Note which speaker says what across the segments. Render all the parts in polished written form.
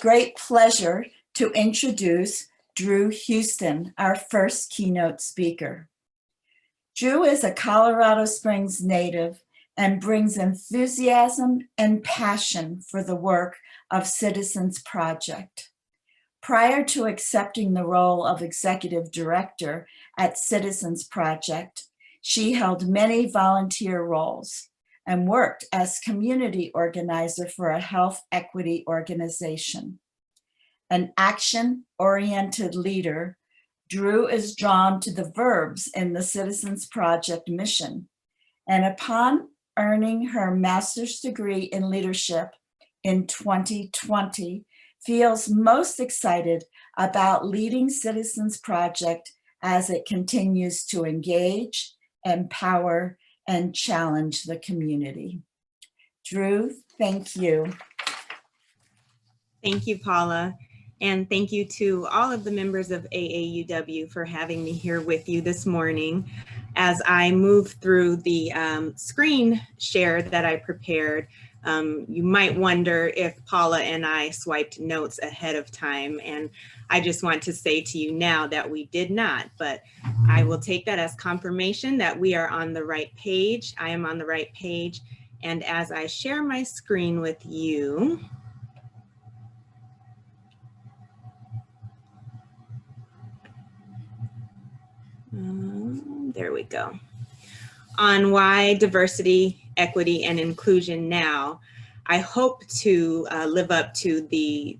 Speaker 1: Great pleasure to introduce Drew Houston, our first keynote speaker. Drew is a Colorado Springs native and brings enthusiasm and passion for the work of Citizens Project. Prior to accepting the role of executive director at Citizens Project, she held many volunteer roles and worked as community organizer for a health equity organization. An action-oriented leader, Drew is drawn to the verbs in the Citizens Project mission, and upon earning her master's degree in leadership in 2020, feels most excited about leading Citizens Project as it continues to engage, empower, and challenge the community. Drew, thank you.
Speaker 2: Thank you, Paula. And thank you to all of the members of AAUW for having me here with you this morning. As I move through the screen share that I prepared, you might wonder if Paula and I swiped notes ahead of time. And I just want to say to you now that we did not, but I will take that as confirmation that we are on the right page. I am on the right page. And as I share my screen with you, there we go. On why diversity, equity, and inclusion now, I hope to live up to the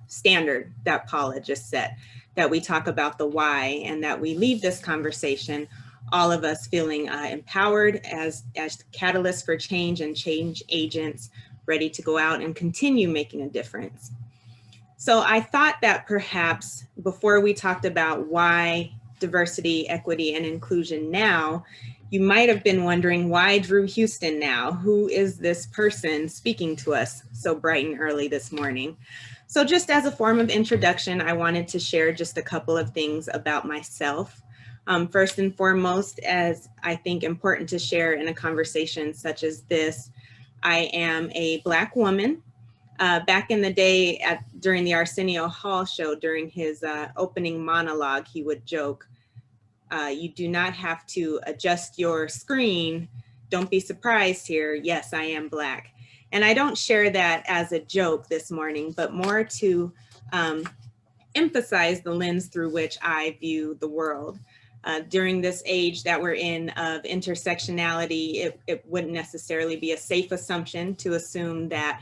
Speaker 2: standard that Paula just set, that we talk about the why and that we leave this conversation, all of us feeling empowered as catalysts for change and change agents, ready to go out and continue making a difference. So I thought that perhaps before we talked about why diversity, equity, and inclusion now, you might have been wondering, why Drew Houston now? Who is this person speaking to us so bright and early this morning? So just as a form of introduction, I wanted to share just a couple of things about myself. First and foremost, as I think important to share in a conversation such as this, I am a Black woman. Back in the day during the Arsenio Hall show, during his opening monologue, he would joke, you do not have to adjust your screen. Don't be surprised here. Yes, I am Black. And I don't share that as a joke this morning, but more to emphasize the lens through which I view the world. During this age that we're in of intersectionality, it wouldn't necessarily be a safe assumption to assume that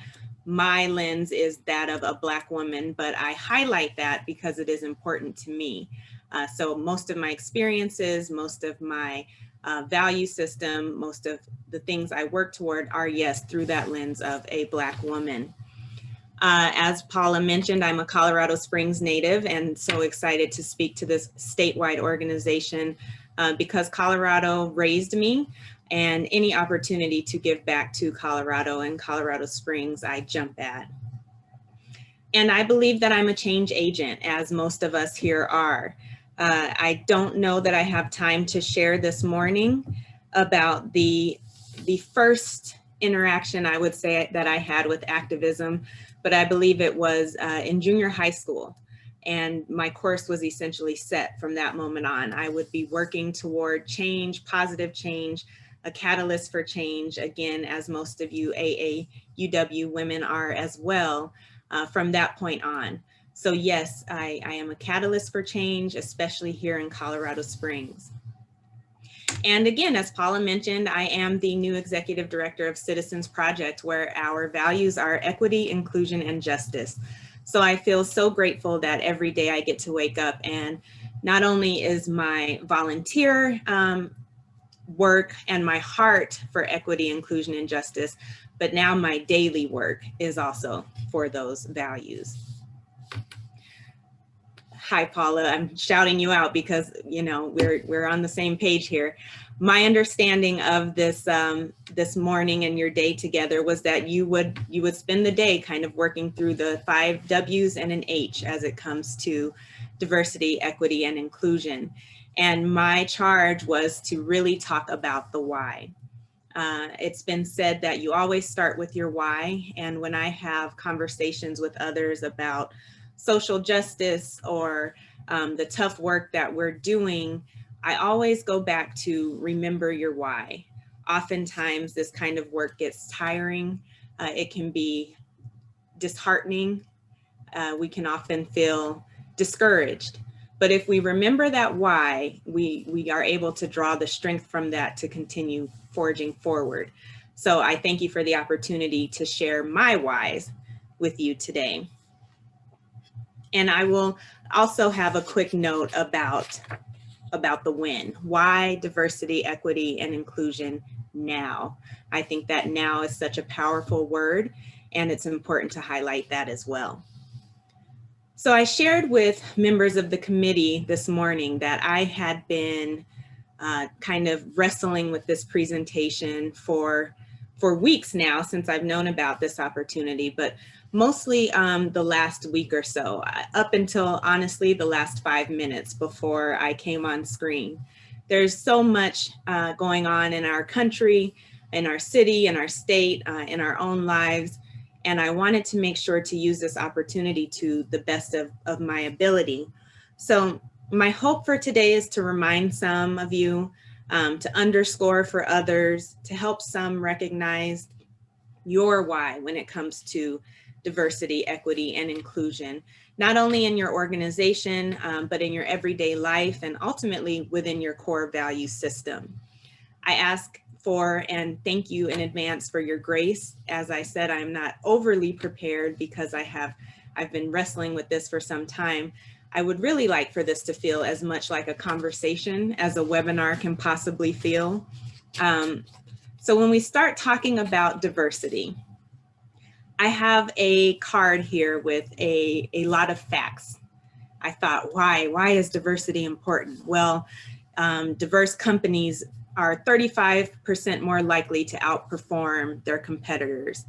Speaker 2: my lens is that of a Black woman, but I highlight that because it is important to me. So most of my experiences, most of my value system, most of the things I work toward are, yes, through that lens of a Black woman. As Paula mentioned, I'm a Colorado Springs native and so excited to speak to this statewide organization because Colorado raised me, and any opportunity to give back to Colorado and Colorado Springs, I jump at. And I believe that I'm a change agent, as most of us here are. I don't know that I have time to share this morning about the first interaction I would say that I had with activism, but I believe it was in junior high school. And my course was essentially set from that moment on. I would be working toward change, positive change, a catalyst for change, again, as most of you AAUW women are as well, from that point on. So yes, I am a catalyst for change, especially here in Colorado Springs. And again, as Paula mentioned, I am the new executive director of Citizens Project, where our values are equity, inclusion, and justice. So I feel so grateful that every day I get to wake up and not only is my volunteer work and my heart for equity, inclusion, and justice, but now my daily work is also for those values. Hi, Paula, I'm shouting you out because, you know, we're on the same page here. My understanding of this this morning and your day together was that you would spend the day kind of working through the 5 W's and an H as it comes to diversity, equity, and inclusion. And my charge was to really talk about the why. It's been said that you always start with your why. And when I have conversations with others about social justice or the tough work that we're doing, I always go back to remember your why. Oftentimes this kind of work gets tiring. It can be disheartening. We can often feel discouraged. But if we remember that why, we are able to draw the strength from that to continue forging forward. So I thank you for the opportunity to share my whys with you today. And I will also have a quick note about the when. Why diversity, equity, and inclusion now? I think that now is such a powerful word, and it's important to highlight that as well. So I shared with members of the committee this morning that I had been kind of wrestling with this presentation for weeks now since I've known about this opportunity, but mostly the last week or so, up until honestly the last 5 minutes before I came on screen. There's so much going on in our country, in our city, in our state, in our own lives. And I wanted to make sure to use this opportunity to the best of my ability. So my hope for today is to remind some of you, to underscore for others, to help some recognize your why when it comes to diversity, equity, and inclusion, not only in your organization, but in your everyday life and ultimately within your core value system. I ask for and thank you in advance for your grace. As I said, I'm not overly prepared because I've been wrestling with this for some time. I would really like for this to feel as much like a conversation as a webinar can possibly feel. So when we start talking about diversity, I have a card here with a lot of facts. I thought, why is diversity important? Well, diverse companies are 35% more likely to outperform their competitors.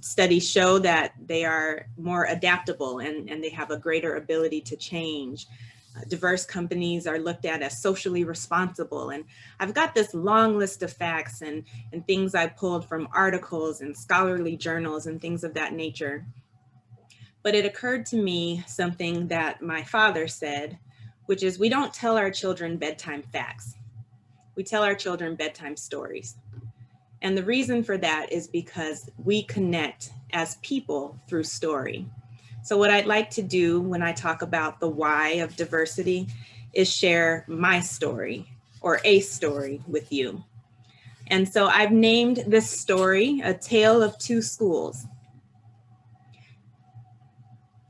Speaker 2: Studies show that they are more adaptable and they have a greater ability to change. Diverse companies are looked at as socially responsible. And I've got this long list of facts and things I pulled from articles and scholarly journals and things of that nature. But it occurred to me something that my father said, which is we don't tell our children bedtime facts. We tell our children bedtime stories. And the reason for that is because we connect as people through story. So what I'd like to do when I talk about the why of diversity is share my story or a story with you. And so I've named this story A Tale of Two Schools.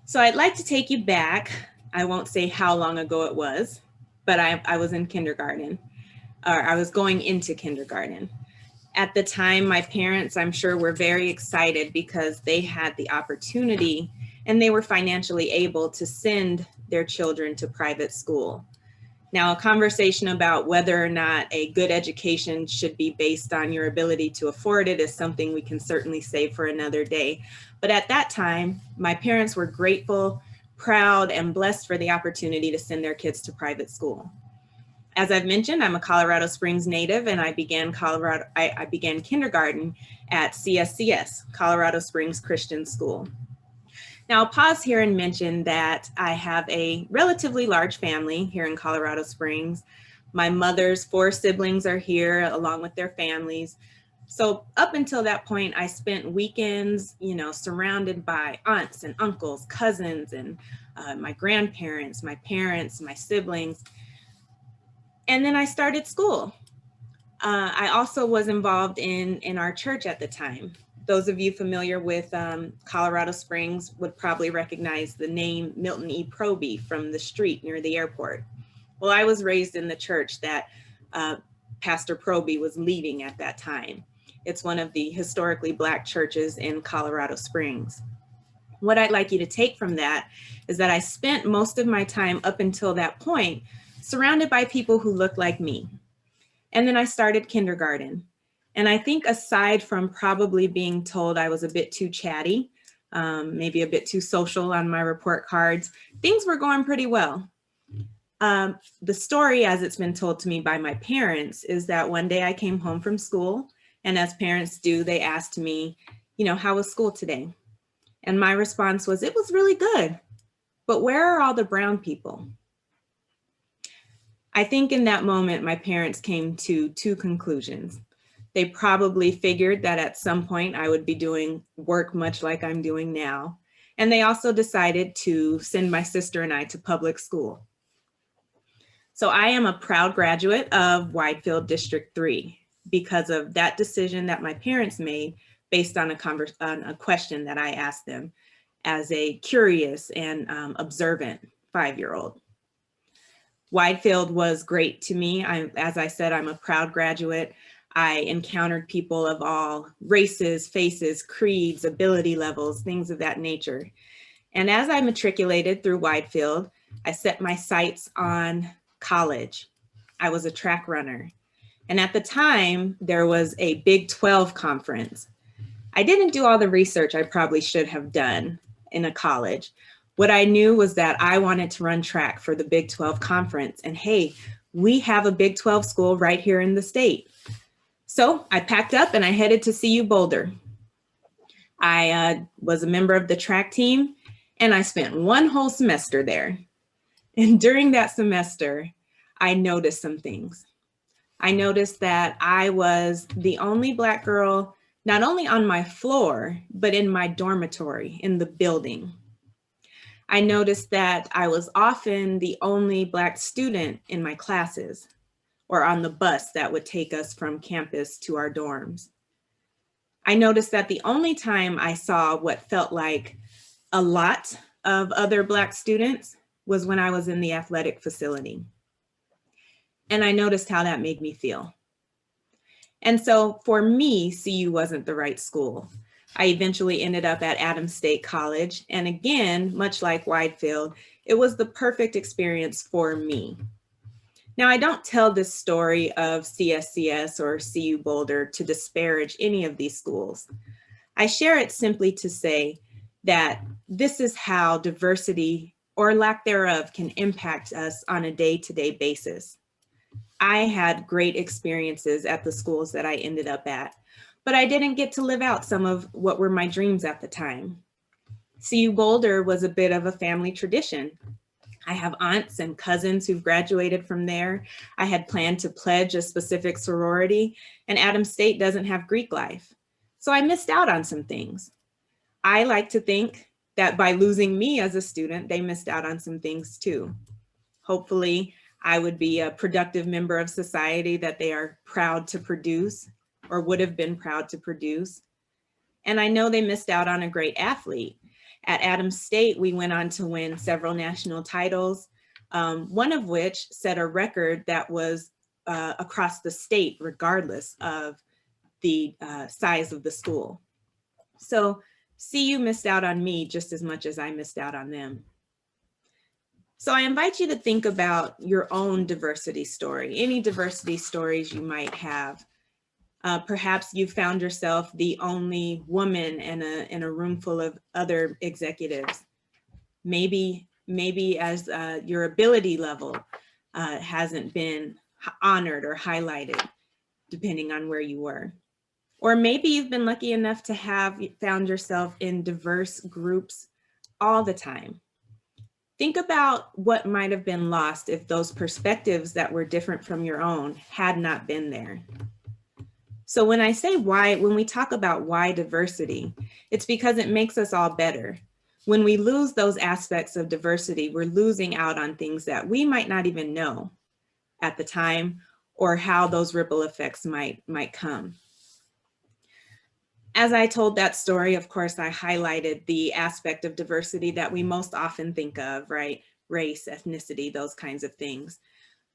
Speaker 2: So I'd like to take you back. I won't say how long ago it was, but I was in kindergarten, or I was going into kindergarten. At the time, my parents, I'm sure, were very excited because they had the opportunity and they were financially able to send their children to private school. Now, a conversation about whether or not a good education should be based on your ability to afford it is something we can certainly save for another day. But at that time, my parents were grateful, proud, and blessed for the opportunity to send their kids to private school. As I've mentioned, I'm a Colorado Springs native, and I began kindergarten at CSCS, Colorado Springs Christian School. Now, I'll pause here and mention that I have a relatively large family here in Colorado Springs. My mother's 4 siblings are here along with their families. So up until that point, I spent weekends, surrounded by aunts and uncles, cousins, and my grandparents, my parents, my siblings. And then I started school. I also was involved in our church at the time. Those of you familiar with Colorado Springs would probably recognize the name Milton E. Proby from the street near the airport. Well, I was raised in the church that Pastor Proby was leading at that time. It's one of the historically Black churches in Colorado Springs. What I'd like you to take from that is that I spent most of my time up until that point surrounded by people who looked like me. And then I started kindergarten. And I think aside from probably being told I was a bit too chatty, maybe a bit too social on my report cards, things were going pretty well. The story, as it's been told to me by my parents, is that one day I came home from school And as parents do, they asked me, how was school today? And my response was, it was really good. But where are all the brown people? I think in that moment, my parents came to two conclusions. They probably figured that at some point I would be doing work much like I'm doing now. And they also decided to send my sister and I to public school. So I am a proud graduate of Widefield District 3 because of that decision that my parents made based on a question that I asked them as a curious and observant 5-year-old. Widefield was great to me. As I said, I'm a proud graduate. I encountered people of all races, faces, creeds, ability levels, things of that nature. And as I matriculated through Widefield, I set my sights on college. I was a track runner. And at the time, there was a Big 12 conference. I didn't do all the research I probably should have done in a college. What I knew was that I wanted to run track for the Big 12 conference. And hey, we have a Big 12 school right here in the state. So I packed up and I headed to CU Boulder. I was a member of the track team and I spent one whole semester there. And during that semester, I noticed some things. I noticed that I was the only Black girl, not only on my floor, but in my dormitory, in the building. I noticed that I was often the only Black student in my classes or on the bus that would take us from campus to our dorms. I noticed that the only time I saw what felt like a lot of other Black students was when I was in the athletic facility. And I noticed how that made me feel. And so for me, CU wasn't the right school. I eventually ended up at Adams State College. And again, much like Widefield, it was the perfect experience for me. Now, I don't tell this story of CSCS or CU Boulder to disparage any of these schools. I share it simply to say that this is how diversity or lack thereof can impact us on a day-to-day basis. I had great experiences at the schools that I ended up at, but I didn't get to live out some of what were my dreams at the time. CU Boulder was a bit of a family tradition. I have aunts and cousins who've graduated from there. I had planned to pledge a specific sorority, and Adams State doesn't have Greek life. So I missed out on some things. I like to think that by losing me as a student, they missed out on some things too. Hopefully, I would be a productive member of society that they are proud to produce or would have been proud to produce. And I know they missed out on a great athlete. At Adams State, we went on to win several national titles, one of which set a record that was across the state, regardless of the size of the school. So CU missed out on me just as much as I missed out on them. So I invite you to think about your own diversity story, any diversity stories you might have. Perhaps you found yourself the only woman in a room full of other executives. Maybe as your ability level hasn't been honored or highlighted, depending on where you were. Or maybe you've been lucky enough to have found yourself in diverse groups all the time. Think about what might have been lost if those perspectives that were different from your own had not been there. So when I say why, when we talk about why diversity, it's because it makes us all better. When we lose those aspects of diversity, we're losing out on things that we might not even know at the time or how those ripple effects might come. As I told that story, of course, I highlighted the aspect of diversity that we most often think of, right? Race, ethnicity, those kinds of things.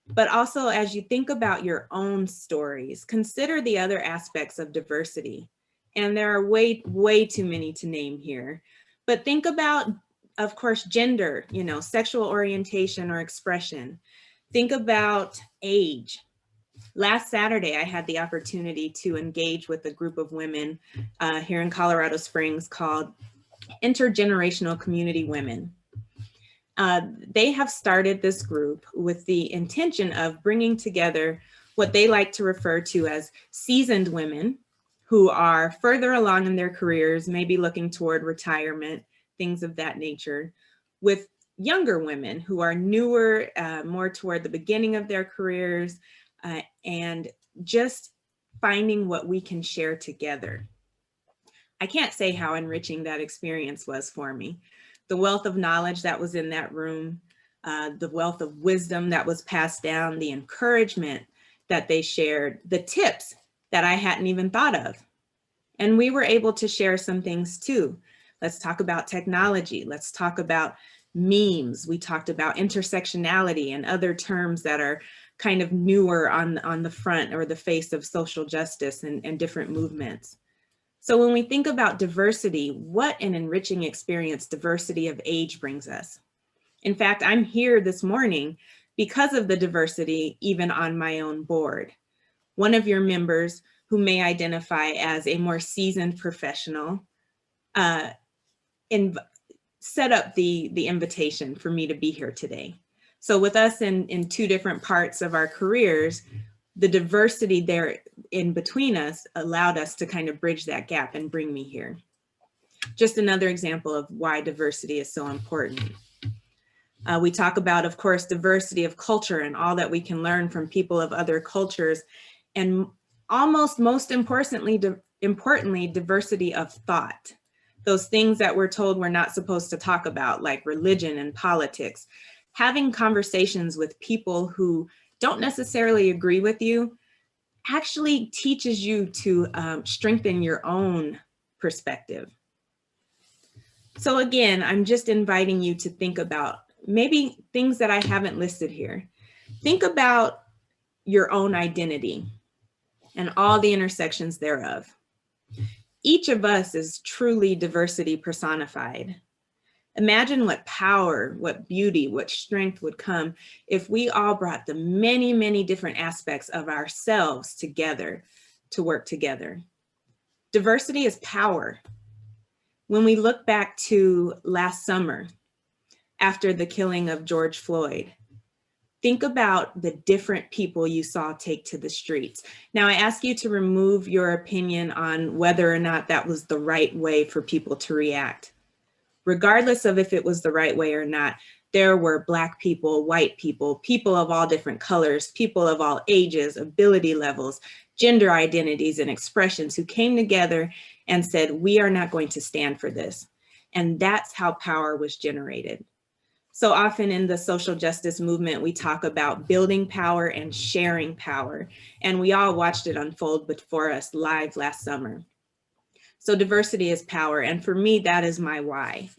Speaker 2: But also, as you think about your own stories, consider the other aspects of diversity. And there are way too many to name here. But think about, of course, gender, sexual orientation or expression. Think about age. Last Saturday, I had the opportunity to engage with a group of women here in Colorado Springs called Intergenerational Community Women. They have started this group with the intention of bringing together what they like to refer to as seasoned women who are further along in their careers, maybe looking toward retirement, things of that nature, with younger women who are newer, more toward the beginning of their careers, and just finding what we can share together. I can't say how enriching that experience was for me. The wealth of knowledge that was in that room, the wealth of wisdom that was passed down, the encouragement that they shared, the tips that I hadn't even thought of. And we were able to share some things too. Let's talk about technology. Let's talk about memes. We talked about intersectionality and other terms that are kind of newer on the front or the face of social justice and different movements. So when we think about diversity, what an enriching experience diversity of age brings us. In fact, I'm here this morning because of the diversity even on my own board. One of your members, who may identify as a more seasoned professional, set up the invitation for me to be here today. So with us in two different parts of our careers, the diversity there in between us allowed us to kind of bridge that gap and bring me here. Just another example of why diversity is so important. We talk about, of course, diversity of culture and all that we can learn from people of other cultures, and almost most importantly, diversity of thought. Those things that we're told we're not supposed to talk about, like religion and politics. Having conversations with people who don't necessarily agree with you actually teaches you to strengthen your own perspective. So again, I'm just inviting you to think about maybe things that I haven't listed here. Think about your own identity and all the intersections thereof. Each of us is truly diversity personified. Imagine what power, what beauty, what strength would come if we all brought the many, many different aspects of ourselves together to work together. Diversity is power. When we look back to last summer, after the killing of George Floyd, think about the different people you saw take to the streets. Now, I ask you to remove your opinion on whether or not that was the right way for people to react. Regardless of if it was the right way or not, there were Black people, white people, people of all different colors, people of all ages, ability levels, gender identities, and expressions who came together and said, we are not going to stand for this. And that's how power was generated. So often in the social justice movement, we talk about building power and sharing power. And we all watched it unfold before us live last summer. So diversity is power. And for me, that is my why.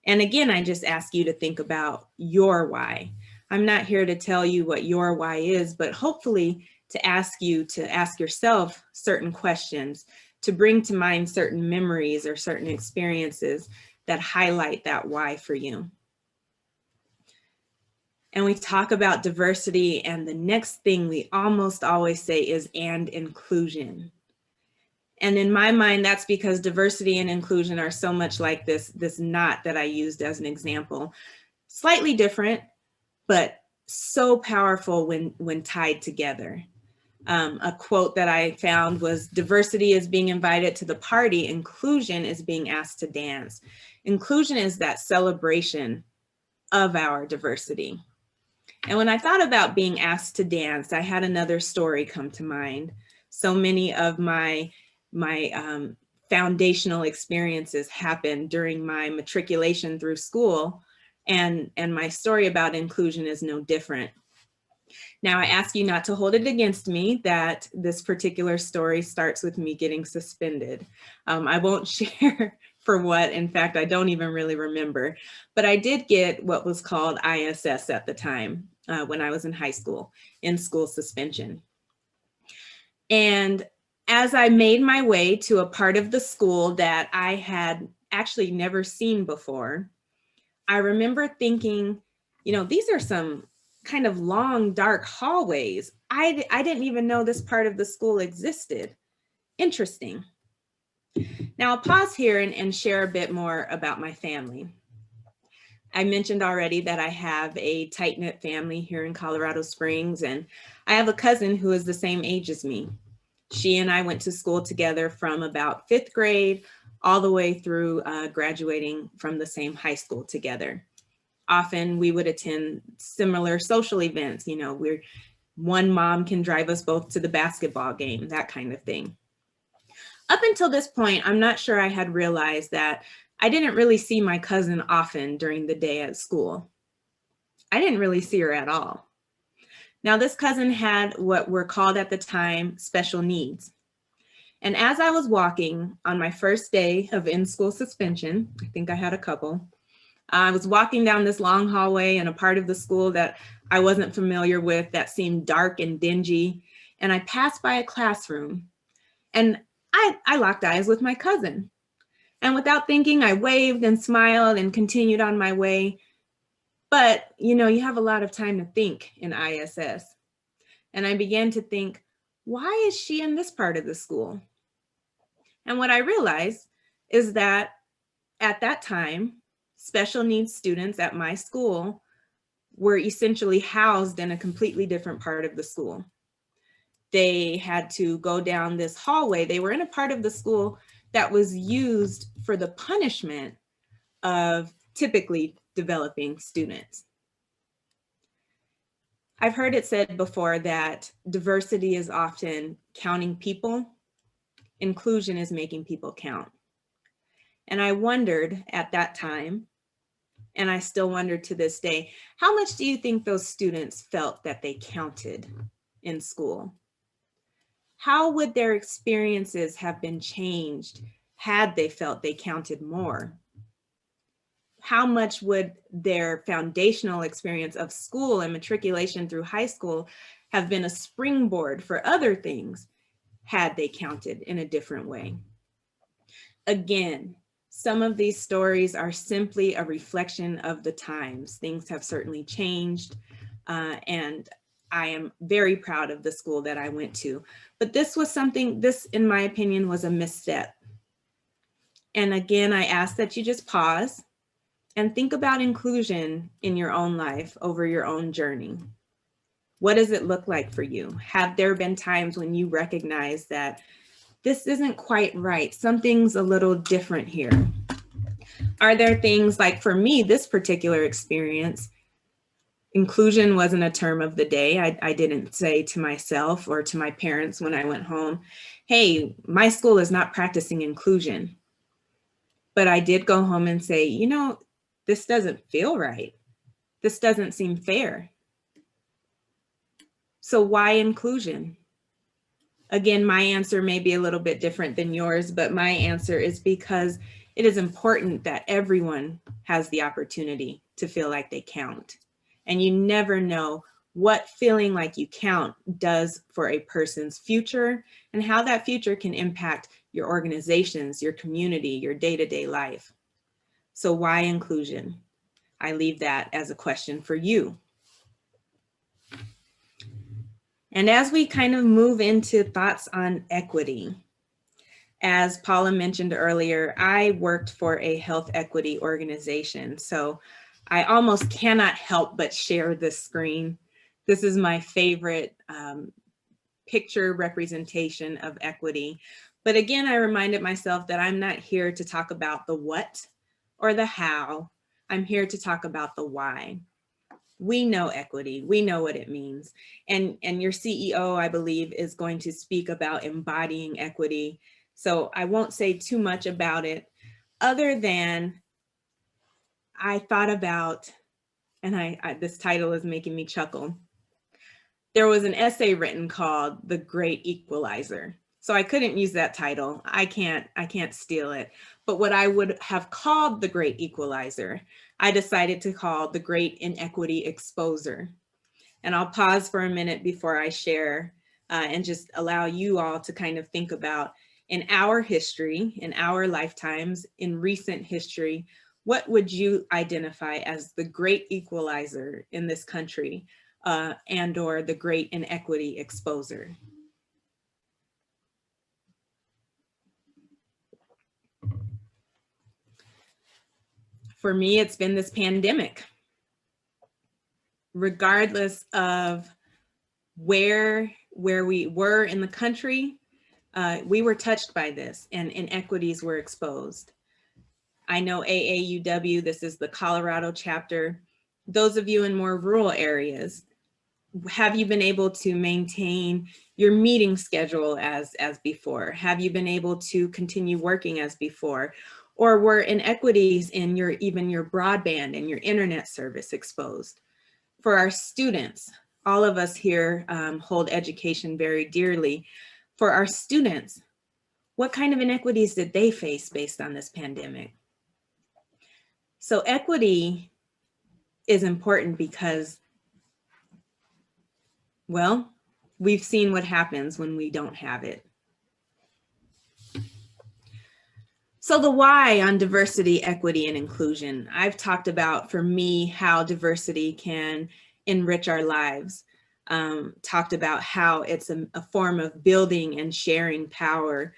Speaker 2: And again, I just ask you to think about your why. I'm not here to tell you what your why is, but hopefully to ask you to ask yourself certain questions, to bring to mind certain memories or certain experiences that highlight that why for you. And we talk about diversity, and the next thing we almost always say is and inclusion. And in my mind, that's because diversity and inclusion are so much like this knot that I used as an example. Slightly different, but so powerful when tied together. A quote that I found was, diversity is being invited to the party, inclusion is being asked to dance. Inclusion is that celebration of our diversity. And when I thought about being asked to dance, I had another story come to mind. So many of my foundational experiences happened during my matriculation through school, and my story about inclusion is no different. Now, I ask you not to hold it against me that this particular story starts with me getting suspended. I won't share for what. In fact, I don't even really remember, but I did get what was called ISS at the time when I was in high school, in school suspension. And as I made my way to a part of the school that I had actually never seen before, I remember thinking, you know, these are some kind of long, dark hallways. I didn't even know this part of the school existed. Interesting. Now I'll pause here and share a bit more about my family. I mentioned already that I have a tight-knit family here in Colorado Springs, and I have a cousin who is the same age as me. She and I went to school together from about 5th grade all the way through graduating from the same high school together. Often we would attend similar social events, you know, where one mom can drive us both to the basketball game, that kind of thing. Up until this point, I'm not sure I had realized that I didn't really see my cousin often during the day at school. I didn't really see her at all. Now, this cousin had what were called at the time special needs. And as I was walking on my first day of in-school suspension, I think I had a couple, I was walking down this long hallway in a part of the school that I wasn't familiar with, that seemed dark and dingy. And I passed by a classroom and I locked eyes with my cousin. And without thinking, I waved and smiled and continued on my way. But, you know, you have a lot of time to think in ISS. And I began to think, why is she in this part of the school? And what I realized is that at that time, special needs students at my school were essentially housed in a completely different part of the school. They had to go down this hallway. They were in a part of the school that was used for the punishment of typically developing students. I've heard it said before that diversity is often counting people. Inclusion is making people count. And I wondered at that time, and I still wonder to this day, how much do you think those students felt that they counted in school? How would their experiences have been changed had they felt they counted more? How much would their foundational experience of school and matriculation through high school have been a springboard for other things had they counted in a different way? Again, some of these stories are simply a reflection of the times. Things have certainly changed, and I am very proud of the school that I went to. But this was something, this, in my opinion, was a misstep. And again, I ask that you just pause and think about inclusion in your own life over your own journey. What does it look like for you? Have there been times when you recognize that this isn't quite right? Something's a little different here. Are there things like, for me, this particular experience, inclusion wasn't a term of the day. I didn't say to myself or to my parents when I went home, hey, my school is not practicing inclusion. But I did go home and say, you know, this doesn't feel right. This doesn't seem fair. So why inclusion? Again, my answer may be a little bit different than yours, but my answer is because it is important that everyone has the opportunity to feel like they count. And you never know what feeling like you count does for a person's future and how that future can impact your organizations, your community, your day-to-day life. So why inclusion? I leave that as a question for you. And as we kind of move into thoughts on equity, as Paula mentioned earlier, I worked for a health equity organization. So I almost cannot help but share this screen. This is my favorite picture representation of equity. But again, I reminded myself that I'm not here to talk about the what or the how. I'm here to talk about the why. We know equity, we know what it means. And your CEO, I believe, is going to speak about embodying equity. So I won't say too much about it other than I thought about, and this title is making me chuckle. There was an essay written called The Great Equalizer. So I couldn't use that title. I can't steal it. But what I would have called The Great Equalizer, I decided to call The Great Inequity Exposer. And I'll pause for a minute before I share and just allow you all to kind of think about, in our history, in our lifetimes, in recent history, what would you identify as the great equalizer in this country and or the great inequity exposer? For me, it's been this pandemic. Regardless of where we were in the country, we were touched by this and inequities were exposed. I know AAUW, this is the Colorado chapter. Those of you in more rural areas, have you been able to maintain your meeting schedule as before? Have you been able to continue working as before? Or were inequities in even your broadband and your internet service exposed? For our students, all of us here hold education very dearly. For our students, what kind of inequities did they face based on this pandemic? So equity is important because, well, we've seen what happens when we don't have it. So the why on diversity, equity, and inclusion. I've talked about, for me, how diversity can enrich our lives. Talked about how it's a form of building and sharing power.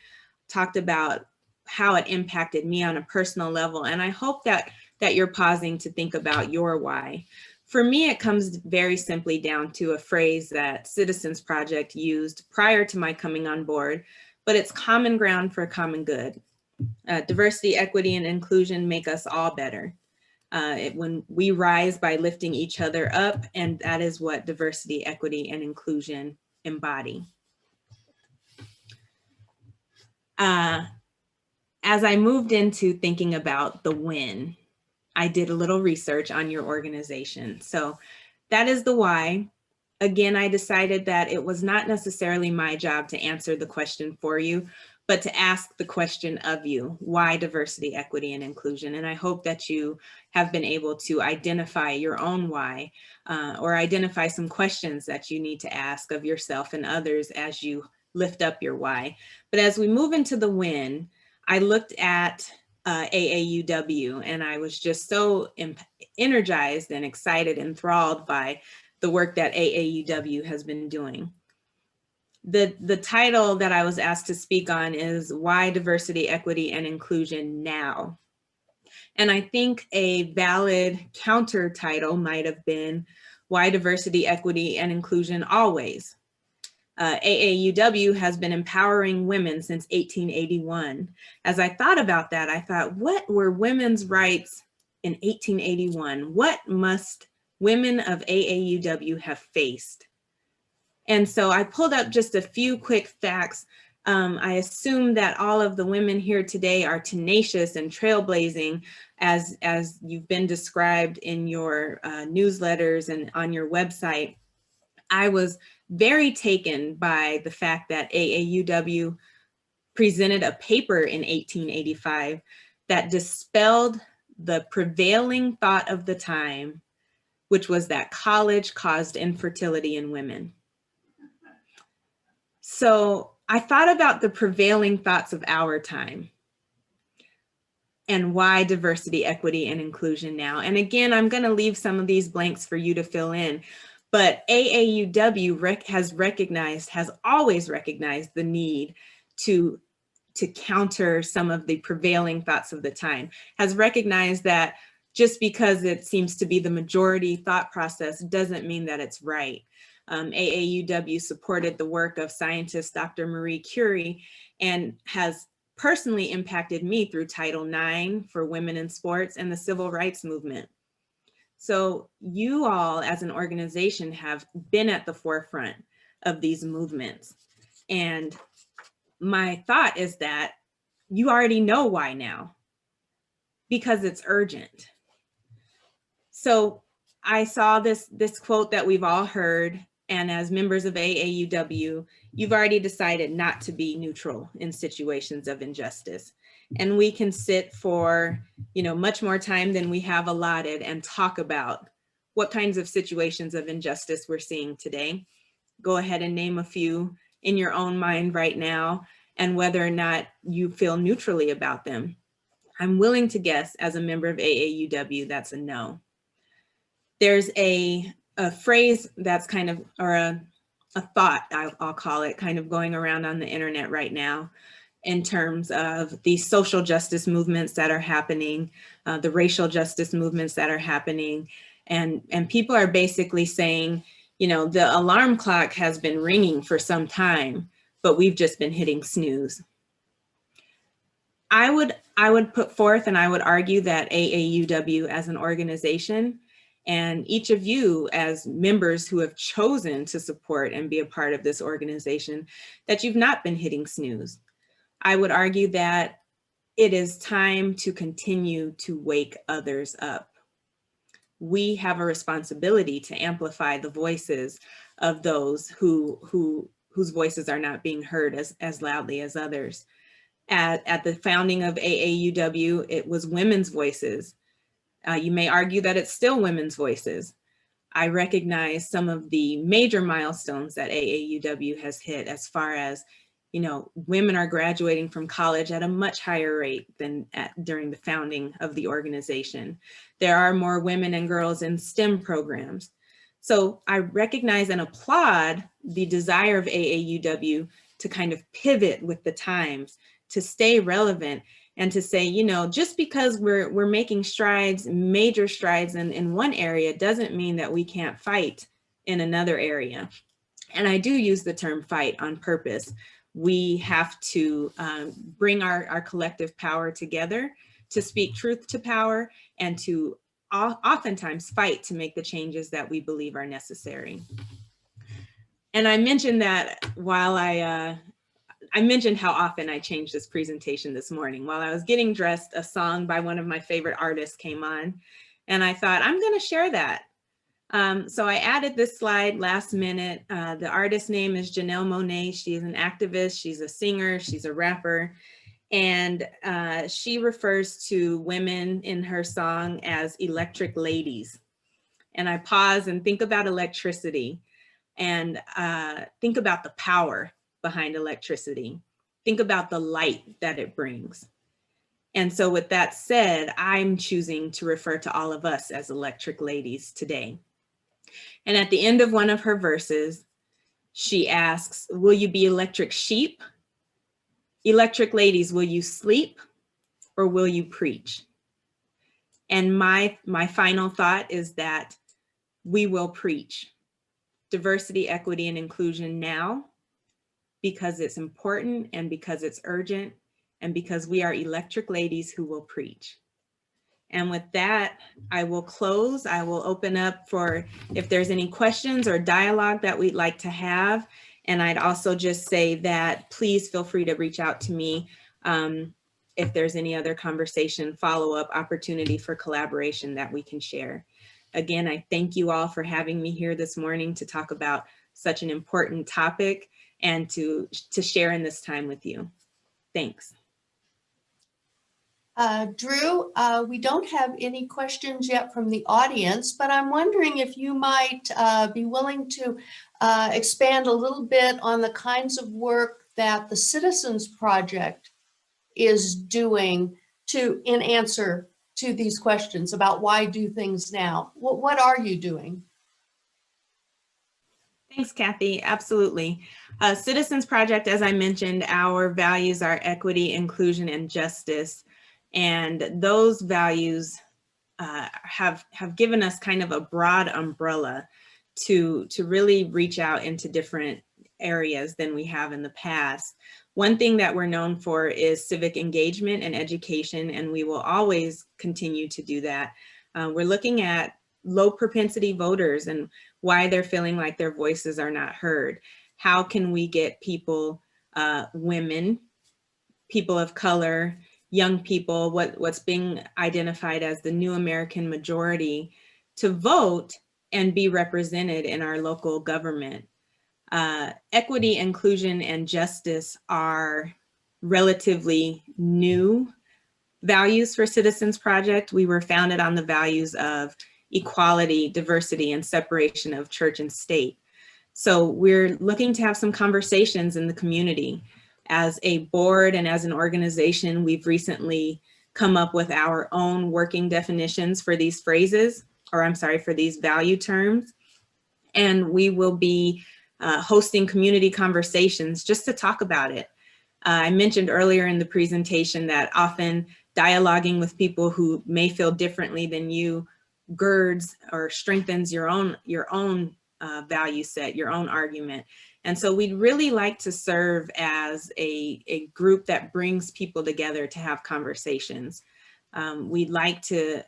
Speaker 2: Talked about how it impacted me on a personal level. And I hope that you're pausing to think about your why. For me, it comes very simply down to a phrase that Citizens Project used prior to my coming on board, but it's common ground for common good. Diversity, equity, and inclusion make us all better. When we rise by lifting each other up, and that is what diversity, equity, and inclusion embody. As I moved into thinking about the win, I did a little research on your organization. So that is the why. Again, I decided that it was not necessarily my job to answer the question for you, but to ask the question of you, why diversity, equity, and inclusion? And I hope that you have been able to identify your own why, or identify some questions that you need to ask of yourself and others as you lift up your why. But as we move into the win, I looked at AAUW, and I was just so energized and excited, enthralled by the work that AAUW has been doing. The title that I was asked to speak on is Why Diversity, Equity, and Inclusion Now? And I think a valid counter title might have been Why Diversity, Equity, and Inclusion Always? AAUW has been empowering women since 1881. As I thought about that, I thought, what were women's rights in 1881? What must women of AAUW have faced? And so I pulled up just a few quick facts. I assume that all of the women here today are tenacious and trailblazing as you've been described in your newsletters and on your website. I was very taken by the fact that AAUW presented a paper in 1885 that dispelled the prevailing thought of the time, which was that college caused infertility in women. So I thought about the prevailing thoughts of our time and why diversity, equity, and inclusion now. And again, I'm going to leave some of these blanks for you to fill in. But AAUW has always recognized the need to counter some of the prevailing thoughts of the time, has recognized that just because it seems to be the majority thought process doesn't mean that it's right. AAUW supported the work of scientist Dr. Marie Curie and has personally impacted me through Title IX for women in sports and the civil rights movement. So you all as an organization have been at the forefront of these movements. And my thought is that you already know why now, because it's urgent. So I saw this quote that we've all heard, and as members of AAUW, you've already decided not to be neutral in situations of injustice. And we can sit for, much more time than we have allotted and talk about what kinds of situations of injustice we're seeing today. Go ahead and name a few in your own mind right now and whether or not you feel neutrally about them. I'm willing to guess as a member of AAUW, that's a no. There's a phrase that's kind of, or a thought, I'll call it, kind of going around on the internet right now in terms of the social justice movements that are happening, the racial justice movements that are happening. And people are basically saying, the alarm clock has been ringing for some time, but we've just been hitting snooze. I would put forth and I would argue that AAUW as an organization and each of you as members who have chosen to support and be a part of this organization, that you've not been hitting snooze. I would argue that it is time to continue to wake others up. We have a responsibility to amplify the voices of those whose voices are not being heard as loudly as others. At the founding of AAUW, it was women's voices. You may argue that it's still women's voices. I recognize some of the major milestones that AAUW has hit as far as, women are graduating from college at a much higher rate than during the founding of the organization. There are more women and girls in STEM programs. So I recognize and applaud the desire of AAUW to kind of pivot with the times, to stay relevant, and to say, just because we're making strides, major strides in one area doesn't mean that we can't fight in another area. And I do use the term fight on purpose. We have to bring our collective power together to speak truth to power and to oftentimes fight to make the changes that we believe are necessary. And I mentioned that while I mentioned how often I changed this presentation this morning. While I was getting dressed, a song by one of my favorite artists came on, and I thought, I'm going to share that. So I added this slide last minute. The artist's name is Janelle Monáe. She is an activist, she's a singer, she's a rapper, and she refers to women in her song as electric ladies. And I pause and think about electricity and think about the power behind electricity. Think about the light that it brings. And so with that said, I'm choosing to refer to all of us as electric ladies today. And at the end of one of her verses, she asks, will you be electric sheep? Electric ladies, will you sleep or will you preach? And my final thought is that we will preach diversity, equity, and inclusion now, because it's important and because it's urgent and because we are electric ladies who will preach. And with that, I will close. I will open up for if there's any questions or dialogue that we'd like to have. And I'd also just say that please feel free to reach out to me if there's any other conversation, follow-up opportunity for collaboration that we can share. Again, I thank you all for having me here this morning to talk about such an important topic and to share in this time with you. Thanks.
Speaker 3: Drew, we don't have any questions yet from the audience, but I'm wondering if you might be willing to expand a little bit on the kinds of work that the Citizens Project is doing in answer to these questions about why do things now. What are you doing?
Speaker 2: Thanks, Kathy. Absolutely. Citizens Project, as I mentioned, our values are equity, inclusion, and justice. And those values have given us kind of a broad umbrella to really reach out into different areas than we have in the past. One thing that we're known for is civic engagement and education, and we will always continue to do that. We're looking at low propensity voters and why they're feeling like their voices are not heard. How can we get people, women, people of color, young people, what's being identified as the new American majority, to vote and be represented in our local government? Equity, inclusion, and justice are relatively new values for Citizens Project. We were founded on the values of equality, diversity, and separation of church and state. So we're looking to have some conversations in the community. As a board and as an organization, we've recently come up with our own working definitions for these phrases, or I'm sorry, for these value terms. And we will be hosting community conversations just to talk about it. I mentioned earlier in the presentation that often dialoguing with people who may feel differently than you girds or strengthens your own value set, your own argument. And so we'd really like to serve as a group that brings people together to have conversations. We'd like to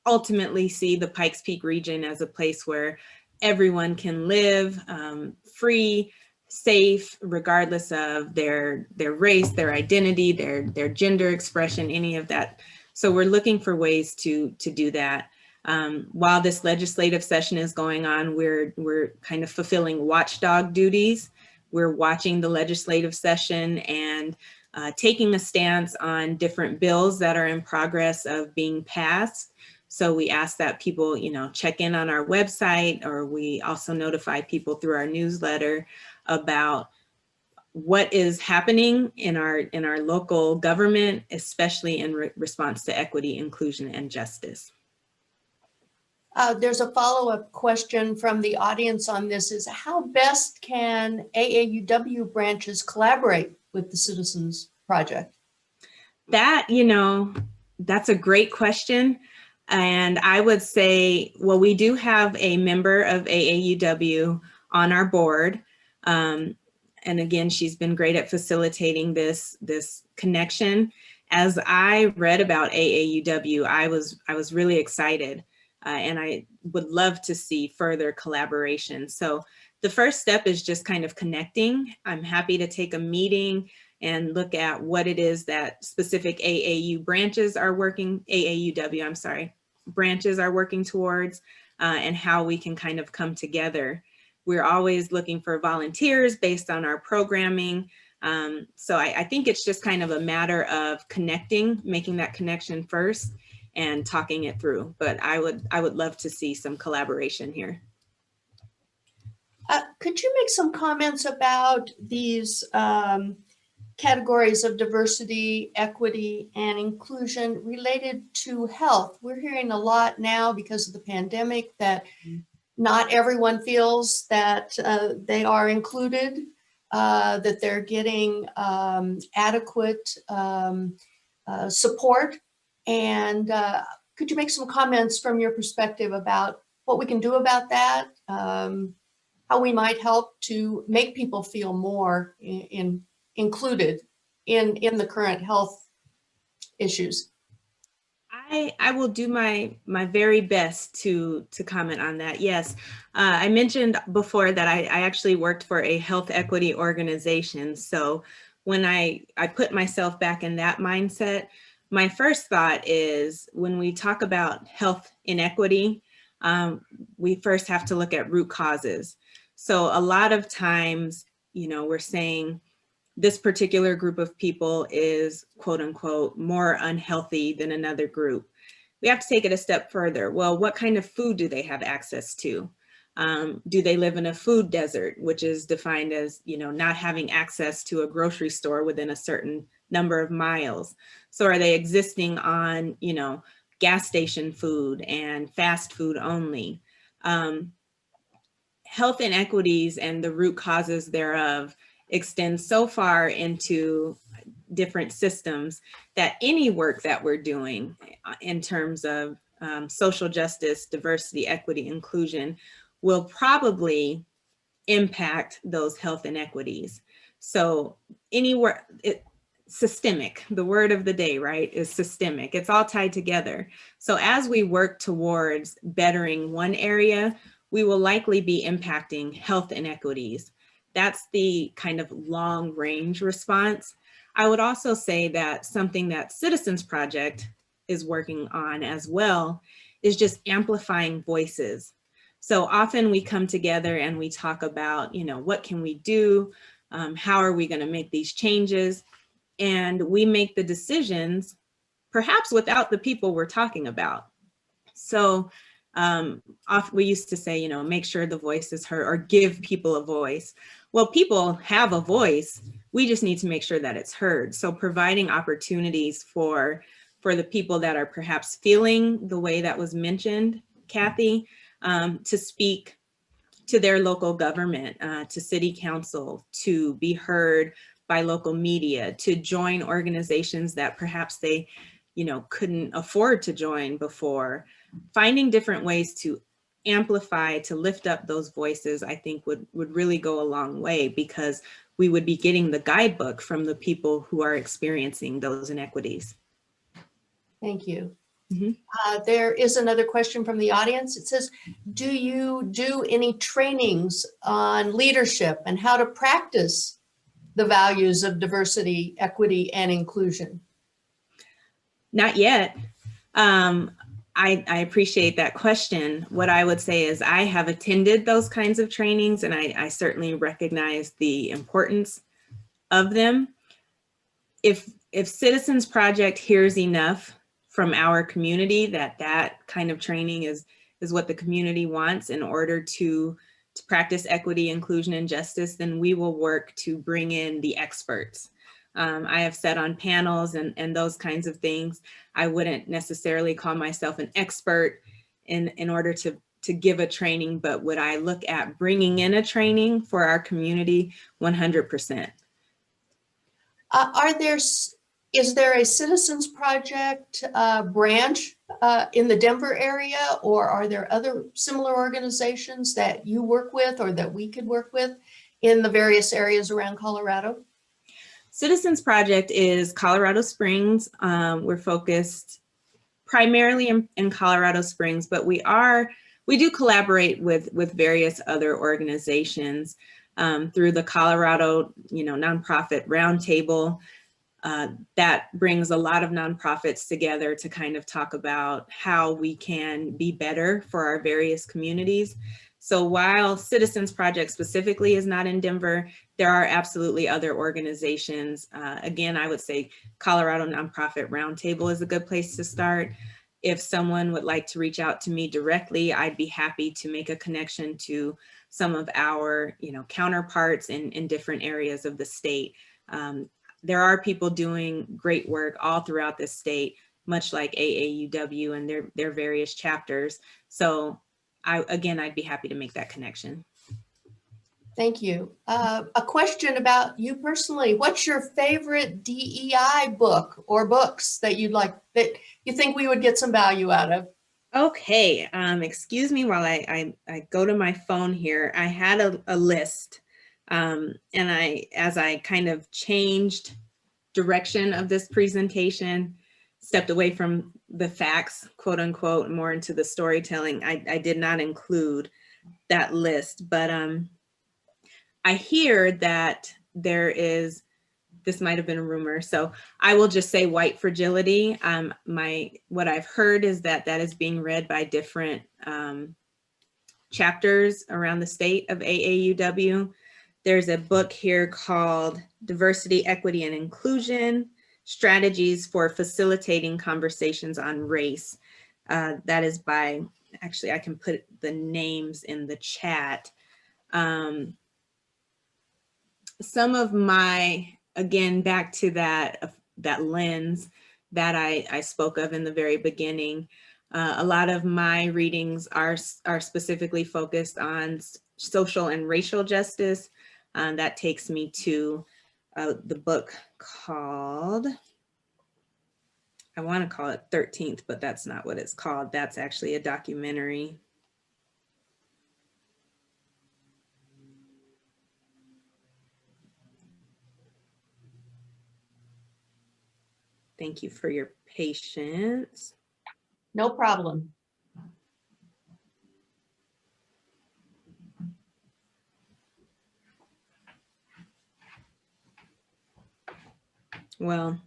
Speaker 2: ultimately see the Pikes Peak region as a place where everyone can live free, safe, regardless of their race, their identity, their gender expression, any of that. So we're looking for ways to do that. While this legislative session is going on, we're kind of fulfilling watchdog duties. We're watching the legislative session and taking a stance on different bills that are in progress of being passed. So we ask that people, check in on our website, or we also notify people through our newsletter about what is happening in our local government, especially in response to equity, inclusion, and justice.
Speaker 3: There's a follow-up question from the audience on this, is how best can AAUW branches collaborate with the Citizens Project?
Speaker 2: That, that's a great question. And I would say, well, we do have a member of AAUW on our board. And again, she's been great at facilitating this connection. As I read about AAUW, I was really excited. And I would love to see further collaboration. So the first step is just kind of connecting. I'm happy to take a meeting and look at what it is that specific AAUW branches are working towards, and how we can kind of come together. We're always looking for volunteers based on our programming. So I think it's just kind of a matter of connecting, making that connection first, and talking it through. But I would love to see some collaboration here.
Speaker 3: Could you make some comments about these categories of diversity, equity, and inclusion related to health? We're hearing a lot now because of the pandemic that not everyone feels that they are included, that they're getting adequate support. And could you make some comments from your perspective about what we can do about that? How we might help to make people feel more included in the current health issues?
Speaker 2: I will do my very best to comment on that. Yes, I mentioned before that I actually worked for a health equity organization. So when I put myself back in that mindset, my first thought is, when we talk about health inequity, we first have to look at root causes. So a lot of times, we're saying this particular group of people is, quote unquote, more unhealthy than another group. We have to take it a step further. Well, what kind of food do they have access to? Do they live in a food desert, which is defined as, not having access to a grocery store within a certain number of miles? So are they existing on, gas station food and fast food only? Health inequities and the root causes thereof extend so far into different systems that any work that we're doing in terms of social justice, diversity, equity, inclusion will probably impact those health inequities. So anywhere, systemic, the word of the day, right, is systemic. It's all tied together. So as we work towards bettering one area, we will likely be impacting health inequities. That's the kind of long range response. I would also say that something that Citizens Project is working on as well is just amplifying voices. So often we come together and we talk about, what can we do? How are we going to make these changes? And we make the decisions perhaps without the people we're talking about. So we used to say, make sure the voice is heard, or give people a voice. Well, people have a voice. We just need to make sure that it's heard. So providing opportunities for the people that are perhaps feeling the way that was mentioned, Kathy, to speak to their local government, to city council, to be heard by local media, to join organizations that perhaps they, couldn't afford to join before. Finding different ways to amplify, to lift up those voices, I think would really go a long way, because we would be getting the guidebook from the people who are experiencing those inequities.
Speaker 3: Thank you.
Speaker 2: Mhm.
Speaker 3: There is another question from the audience. It says, do you do any trainings on leadership and how to practice the values of diversity, equity, and inclusion?
Speaker 2: Not yet. I appreciate that question. What I would say is I have attended those kinds of trainings, and I certainly recognize the importance of them. If Citizens Project hears enough from our community that kind of training is what the community wants in order to practice equity, inclusion, and justice, then we will work to bring in the experts. I have sat on panels and those kinds of things. I wouldn't necessarily call myself an expert in order to give a training, but would I look at bringing in a training for our community? 100%.
Speaker 3: Is there a Citizens Project branch in the Denver area, or are there other similar organizations that you work with or that we could work with in the various areas around Colorado?
Speaker 2: Citizens Project is Colorado Springs. We're focused primarily in Colorado Springs, but we do collaborate with various other organizations through the Colorado, Nonprofit Roundtable. That brings a lot of nonprofits together to kind of talk about how we can be better for our various communities. So while Citizens Project specifically is not in Denver, there are absolutely other organizations. Again, I would say Colorado Nonprofit Roundtable is a good place to start. If someone would like to reach out to me directly, I'd be happy to make a connection to some of our, counterparts in different areas of the state. There are people doing great work all throughout the state, much like AAUW and their various chapters. So I'd be happy to make that connection.
Speaker 3: Thank you. A question about you personally. What's your favorite DEI book or books that that you think we would get some value out of?
Speaker 2: Okay, excuse me while I go to my phone here. I had a list, and as I kind of changed direction of this presentation, stepped away from the facts, quote unquote, more into the storytelling, I did not include that list, but I hear that this might have been a rumor, so I will just say White Fragility. What I've heard is that is being read by different chapters around the state of AAUW. There's a book here called Diversity, Equity, and Inclusion, Strategies for Facilitating Conversations on Race. That is by, actually I can put the names in the chat. Some of my, again, back to that lens that I spoke of in the very beginning, a lot of my readings are specifically focused on social and racial justice. That takes me to the book called, I want to call it 13th, but that's not what it's called. That's actually a documentary. Thank you for your patience.
Speaker 3: No problem.
Speaker 2: Well,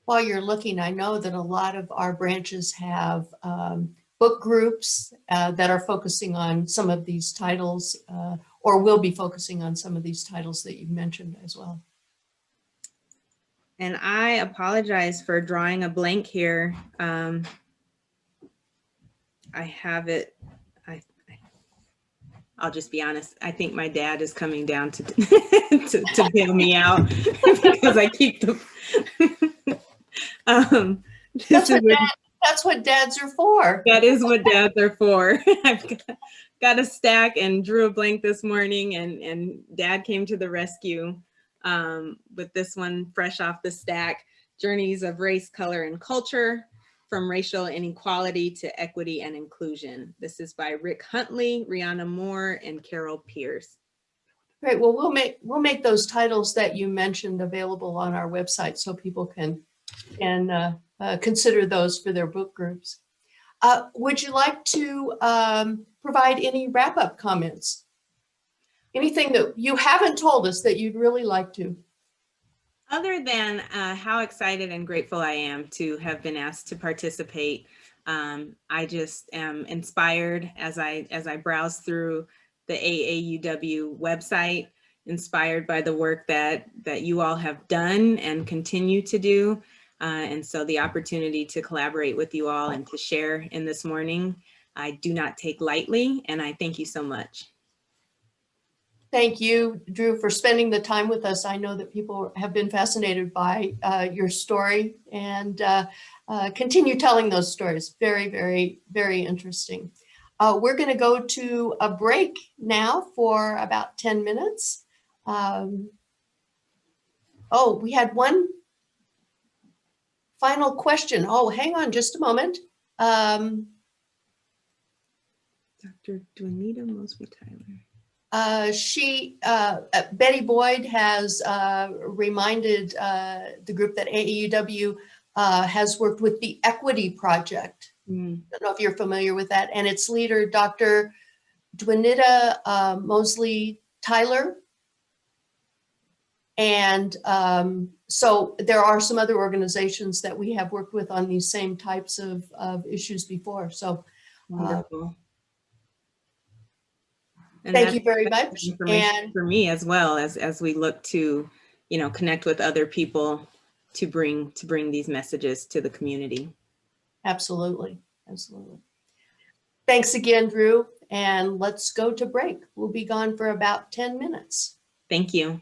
Speaker 3: while you're looking, I know that a lot of our branches have book groups that are focusing on some of these titles or will be focusing on some of these titles that you've mentioned as well.
Speaker 2: And I apologize for drawing a blank here. I have it. I'll just be honest. I think my dad is coming down to to bail me out because I keep the.
Speaker 3: That's what dads are for.
Speaker 2: That is what dads are for. I've got a stack and drew a blank this morning, and Dad came to the rescue with this one fresh off the stack: Journeys of Race, Color, and Culture, From Racial Inequality to Equity and Inclusion. This is by Rick Huntley, Rihanna Moore, and Carol Pierce.
Speaker 3: Great. Well, we'll make those titles that you mentioned available on our website so people can consider those for their book groups. Would you like to provide any wrap-up comments? Anything that you haven't told us that you'd really like to?
Speaker 2: Other than how excited and grateful I am to have been asked to participate, I just am inspired as I browse through the AAUW website, inspired by the work that you all have done and continue to do. And so the opportunity to collaborate with you all and to share in this morning, I do not take lightly, and I thank you so much.
Speaker 3: Thank you, Drew, for spending the time with us. I know that people have been fascinated by your story, and continue telling those stories. Very, very, very interesting. We're going to go to a break now for about 10 minutes. Oh, we had one final question. Oh, hang on just a moment.
Speaker 2: Dr. Juanita Mosby-Tyler.
Speaker 3: Betty Boyd has reminded the group that AAUW has worked with the Equity Project. I don't know if you're familiar with that, and its leader, Dr. Juanita Mosley-Tyler. And so there are some other organizations that we have worked with on these same types of issues before. So
Speaker 2: Wonderful. And
Speaker 3: thank you very much.
Speaker 2: And for me as well, as we look to, connect with other people to bring these messages to the community.
Speaker 3: Absolutely. Absolutely. Thanks again, Drew. And let's go to break. We'll be gone for about 10 minutes.
Speaker 2: Thank you.